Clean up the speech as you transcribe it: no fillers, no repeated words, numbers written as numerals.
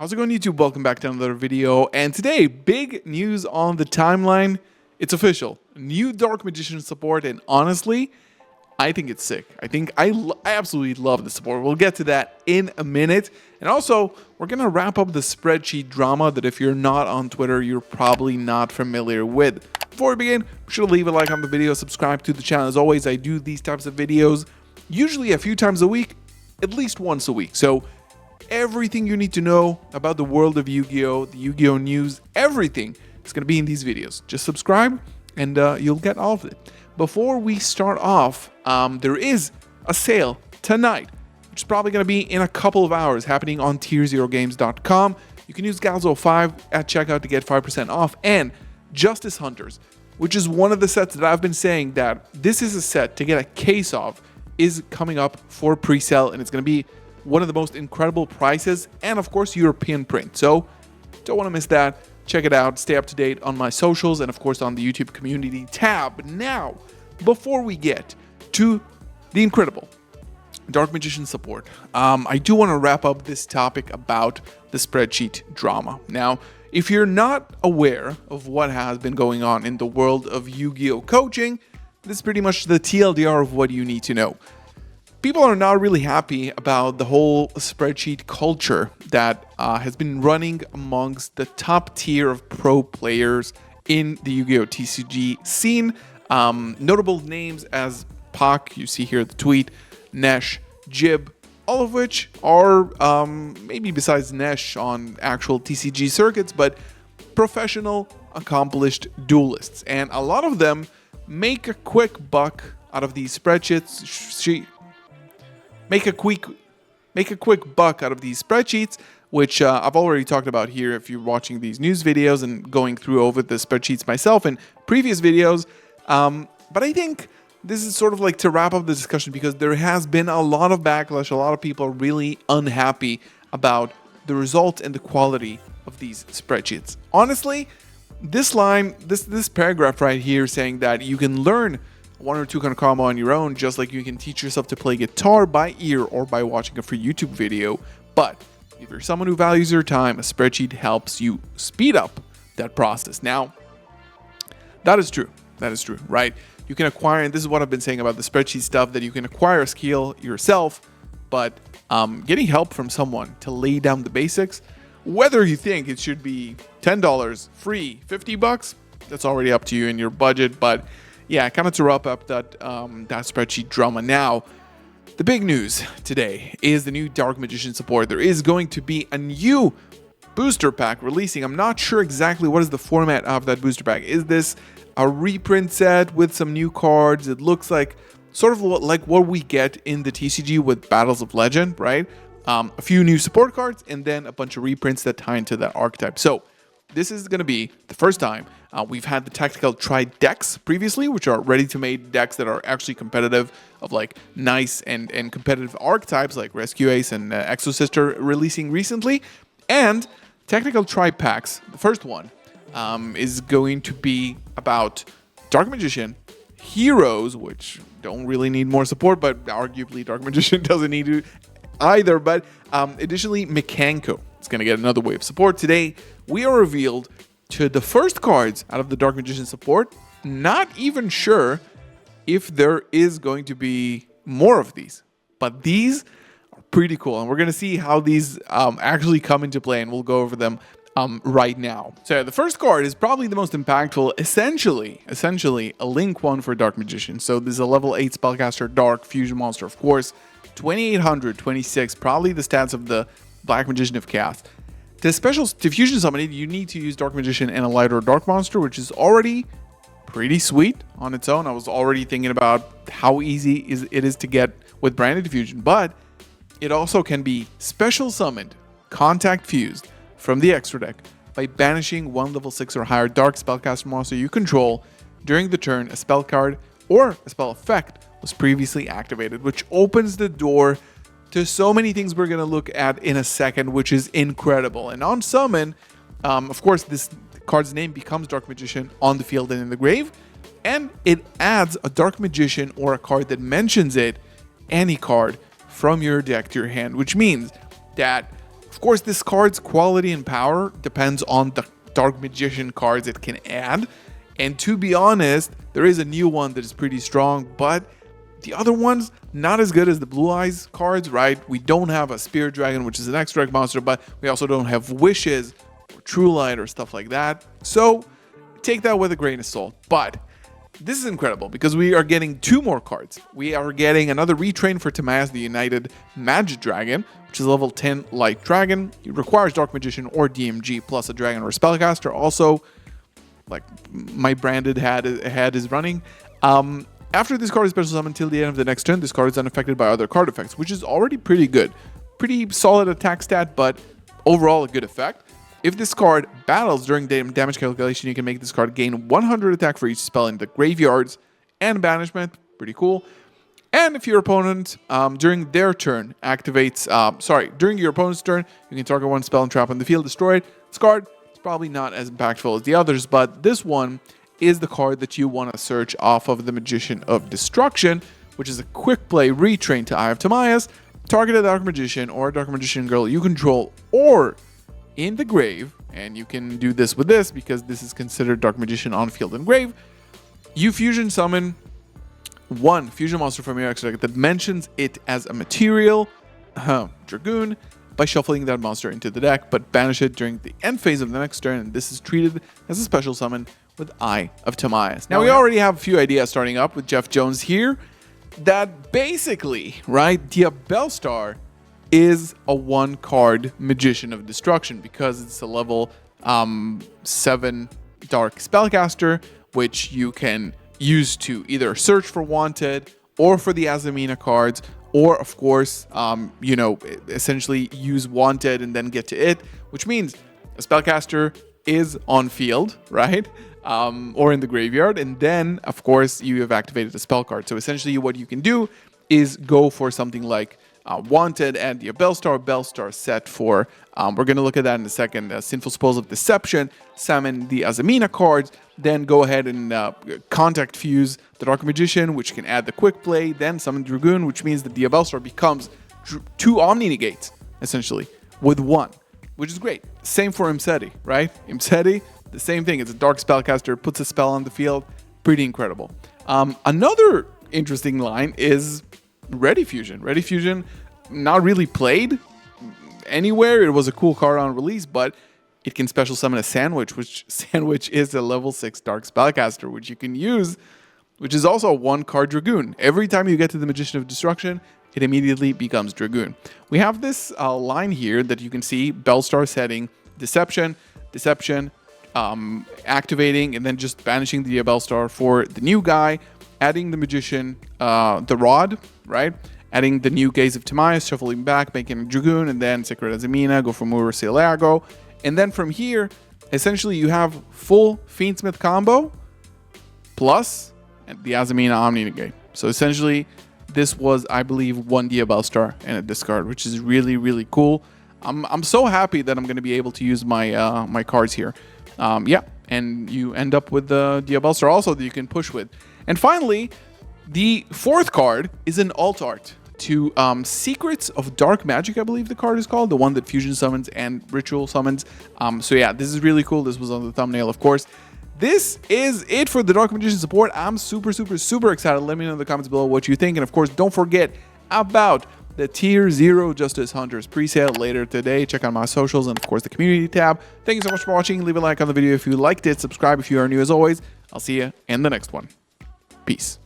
How's it going, YouTube? Welcome back to another video. And today, big news on the timeline. It's official. New Dark Magician support, and honestly, I think it's sick. I absolutely love the support. We'll get to that in a minute. And also, we're going to wrap up the spreadsheet drama that if you're not on Twitter, you're probably not familiar with. Before we begin, be sure to leave a like on the video, subscribe to the channel. As always, I do these types of videos usually a few times a week, at least once a week. So everything you need to know about the world of Yu-Gi-Oh!, the Yu-Gi-Oh! News, everything is going to be in these videos. Just subscribe and you'll get all of it. Before we start off, there is a sale tonight, which is probably going to be in a couple of hours, happening on tierzerogames.com. You can use galzo 5 at checkout to get 5% off, and Justice Hunters, which is one of the sets that I've been saying that this is a set to get a case of, is coming up for pre-sale, and it's going to be one of the most incredible prices, and of course European print. So don't want to miss that. Check it out. Stay up to date on my socials and of course on the YouTube community tab. Now, before we get to the incredible Dark Magician support, I do want to wrap up this topic about the spreadsheet drama. Now, if you're not aware of what has been going on in the world of Yu-Gi-Oh! Coaching, this is pretty much the TLDR of what you need to know. People are not really happy about the whole spreadsheet culture that has been running amongst the top tier of pro players in the Yu-Gi-Oh! TCG scene. Notable names as Pak, you see here the tweet, Nesh, Jib, all of which are, maybe besides Nesh on actual TCG circuits, but professional, accomplished duelists. And a lot of them make a quick buck out of these spreadsheets. Make a quick buck out of these spreadsheets, which I've already talked about here if you're watching these news videos and going through over the spreadsheets myself in previous videos. But I think this is sort of like to wrap up the discussion because there has been a lot of backlash. A lot of people are really unhappy about the results and the quality of these spreadsheets. Honestly, this line, this paragraph right here saying that you can learn one or two kind of combo on your own, just like you can teach yourself to play guitar by ear or by watching a free YouTube video. But if you're someone who values your time, a spreadsheet helps you speed up that process. Now, that is true. That is true, right? You can acquire, and this is what I've been saying about the spreadsheet stuff, that you can acquire a skill yourself, but getting help from someone to lay down the basics, whether you think it should be $10, free, $50, that's already up to you and your budget. But yeah, kind of to wrap up that spreadsheet drama. Now, the big news today is the new Dark Magician support. There is going to be a new booster pack releasing. I'm not sure exactly what is the format of that booster pack. Is this a reprint set with some new cards? It looks like sort of like what we get in the TCG with Battles of Legend, right? A few new support cards and then a bunch of reprints that tie into that archetype. So this is going to be the first time we've had the Tactical Tri decks previously, which are ready-to-made decks that are actually competitive, of like nice and competitive archetypes like Rescue Ace and Exo Sister releasing recently. And Tactical Tri packs, the first one, is going to be about Dark Magician, Heroes, which don't really need more support, but arguably Dark Magician doesn't need to either. But additionally, Mekanko. It's going to get another wave of support. Today, we are revealed to the first cards out of the Dark Magician support. Not even sure if there is going to be more of these, but these are pretty cool. And we're going to see how these actually come into play, and we'll go over them right now. So the first card is probably the most impactful, essentially a Link 1 for Dark Magician. So this is a level 8 Spellcaster Dark Fusion Monster, of course. 2826, probably the stats of the Black Magician of Chaos. To fusion summon it, you need to use Dark Magician and a lighter Dark Monster, which is already pretty sweet on its own. I was already thinking about how easy it is to get with Branded Fusion, but it also can be special summoned, contact fused from the extra deck by banishing one level 6 or higher Dark Spellcaster monster you control during the turn a spell card or a spell effect was previously activated, which opens the door to so many things we're going to look at in a second, which is incredible. And on summon, of course, this card's name becomes Dark Magician on the field and in the grave, and it adds a Dark Magician or a card that mentions it, any card from your deck to your hand, which means that Of course, this card's quality and power depends on the Dark Magician cards it can add. And to be honest, there is a new one that is pretty strong, but the other ones, not as good as the Blue Eyes cards, right? We don't have a Spirit Dragon, which is an X-Strike monster, but we also don't have Wishes or True Light or stuff like that. So take that with a grain of salt. But this is incredible because we are getting 2 more cards. We are getting another retrain for Timaeus, the United Magic Dragon, which is a level 10 Light Dragon. It requires Dark Magician or DMG plus a Dragon or Spellcaster. Also, like my branded head is running. After this card is special summoned until the end of the next turn, this card is unaffected by other card effects, which is already pretty good. Pretty solid attack stat, but overall a good effect. If this card battles during damage calculation, you can make this card gain 100 attack for each spell in the graveyards and banishment. Pretty cool. And if your opponent, during their turn, activates... during your opponent's turn, you can target one spell and trap on the field, destroy it. This card is probably not as impactful as the others, but this one is the card that you want to search off of the Magician of Destruction, which is a quick play retrain to Eye of Timaeus. Target a Dark Magician or a Dark Magician girl you control or in the grave, and you can do this with this because this is considered Dark Magician on field and grave. You fusion summon one fusion monster from your extra deck that mentions it as a material, Dragoon, by shuffling that monster into the deck, but banish it during the end phase of the next turn, and this is treated as a special summon with Eye of Timaeus. Now, we already have a few ideas starting up with Jeff Jones here that basically, right, Diabellstar is a 1-card Magician of Destruction because it's a level 7 Dark Spellcaster, which you can use to either search for Wanted or for the Azamina cards, or of course, essentially use Wanted and then get to it, which means a Spellcaster is on field, right? Or in the graveyard, and then of course you have activated a spell card. So essentially what you can do is go for something like Wanted and the Bellstar set for, we're going to look at that in a second, Sinful Spells of Deception, summon the Azamina cards, then go ahead and Contact Fuse the Dark Magician, which can add the quick play, then summon Dragoon, which means that the Bellstar becomes 2 Omni Negates, essentially, with 1, which is great. Same for Imseti, right? Imseti, the same thing. It's a Dark Spellcaster, puts a spell on the field. Pretty incredible. Another interesting line is Ready Fusion. Ready Fusion, not really played anywhere. It was a cool card on release, but it can special summon a Sandwich, which Sandwich is a level 6 Dark Spellcaster, which you can use, which is also a 1-card Dragoon. Every time you get to the Magician of Destruction, it immediately becomes Dragoon. We have this line here that you can see, Bellstar setting, Deception, activating, and then just banishing the Bellstar for the new guy, adding the Magician, the Rod, right? Adding the new Gaze of Timaeus, shuffling back, making a Dragoon, and then Sacred Azamina, go for Murcielago. And then from here, essentially you have full Fiendsmith combo, plus the Azamina Omni Negate. So essentially, this was, I believe, 1 Diabellstar and a discard, which is really, really cool. I'm so happy that I'm going to be able to use my my cards here. And you end up with the Diabellstar also that you can push with. And finally, the 4th card is an alt art to Secrets of Dark Magic, I believe the card is called, the one that fusion summons and ritual summons. So yeah, this is really cool. This was on the thumbnail, of course. This is it for the Dark Magician support. I'm super excited. Let me know in the comments below what you think. And of course, don't forget about the Tier 0 Justice Hunters presale later today. Check out my socials and of course the community tab. Thank you so much for watching. Leave a like on the video if you liked it. Subscribe if you are new as always. I'll see you in the next one. Peace.